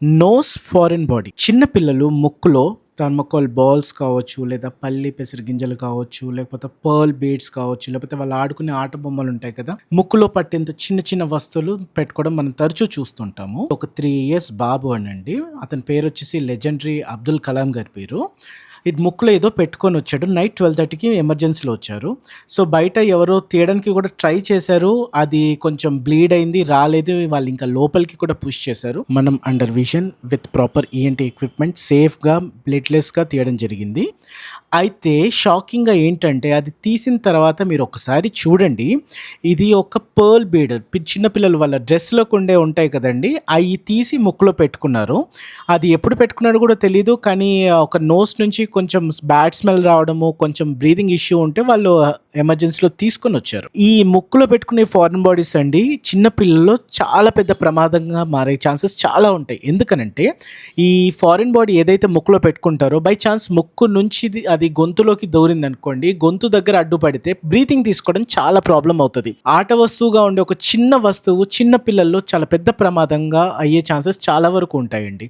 Nose foreign body. చిన్న పిల్లలు ముక్కులో థర్మాకోల్ బాల్స్ కావచ్చు, లేదా పల్లి పెసర గింజలు కావచ్చు, లేకపోతే పర్ల్ బీడ్స్ కావచ్చు, లేకపోతే వాళ్ళు ఆడుకునే ఆట బొమ్మలు ఉంటాయి కదా, ముక్కులో పట్టేంత చిన్న చిన్న వస్తువులు పెట్టుకోవడం మనం తరచూ చూస్తుంటాము. ఒక 3 ఇయర్స్ బాబు అనండి, అతని పేరు వచ్చేసి లెజెండరీ అబ్దుల్ కలాం గారి పేరు. ఇది ముక్కులో ఏదో పెట్టుకొని వచ్చాడు. నైట్ 12:30కి ఎమర్జెన్సీలో వచ్చారు. సో బయట ఎవరో తీయడానికి కూడా ట్రై చేశారు. అది కొంచెం బ్లీడ్ అయింది, రాలేదు. వాళ్ళు ఇంకా లోపలికి కూడా పుష్ చేశారు. మనం under vision with proper ENT equipment సేఫ్గా బ్లడ్లెస్గా తీయడం జరిగింది. అయితే షాకింగ్గా ఏంటంటే, అది తీసిన తర్వాత మీరు ఒకసారి చూడండి, ఇది ఒక పర్ల్ బీడ్. చిన్నపిల్లలు వాళ్ళ డ్రెస్లోకి ఉండే ఉంటాయి కదండి, అవి తీసి ముక్కులో పెట్టుకున్నారు. అది ఎప్పుడు పెట్టుకున్నారో కూడా తెలీదు. కానీ ఒక నోస్ నుంచి కొంచెం బ్యాడ్ స్మెల్ రావడము, కొంచెం బ్రీదింగ్ ఇష్యూ ఉంటే వాళ్ళు ఎమర్జెన్సీలో తీసుకొని వచ్చారు. ఈ ముక్కులో పెట్టుకునే ఫారిన్ బాడీస్ అండి చిన్న పిల్లల్లో చాలా పెద్ద ప్రమాదంగా మారే ఛాన్సెస్ చాలా ఉంటాయి. ఎందుకనంటే, ఈ ఫారిన్ బాడీ ఏదైతే ముక్కులో పెట్టుకుంటారో బై ఛాన్స్ ముక్కు నుంచి అది గొంతులోకి దూరింది అనుకోండి, గొంతు దగ్గర అడ్డుపడితే బ్రీతింగ్ తీసుకోవడం చాలా ప్రాబ్లం అవుతుంది. ఆట వస్తువుగా ఉండే ఒక చిన్న వస్తువు చిన్న పిల్లల్లో చాలా పెద్ద ప్రమాదంగా అయ్యే ఛాన్సెస్ చాలా వరకు ఉంటాయండి.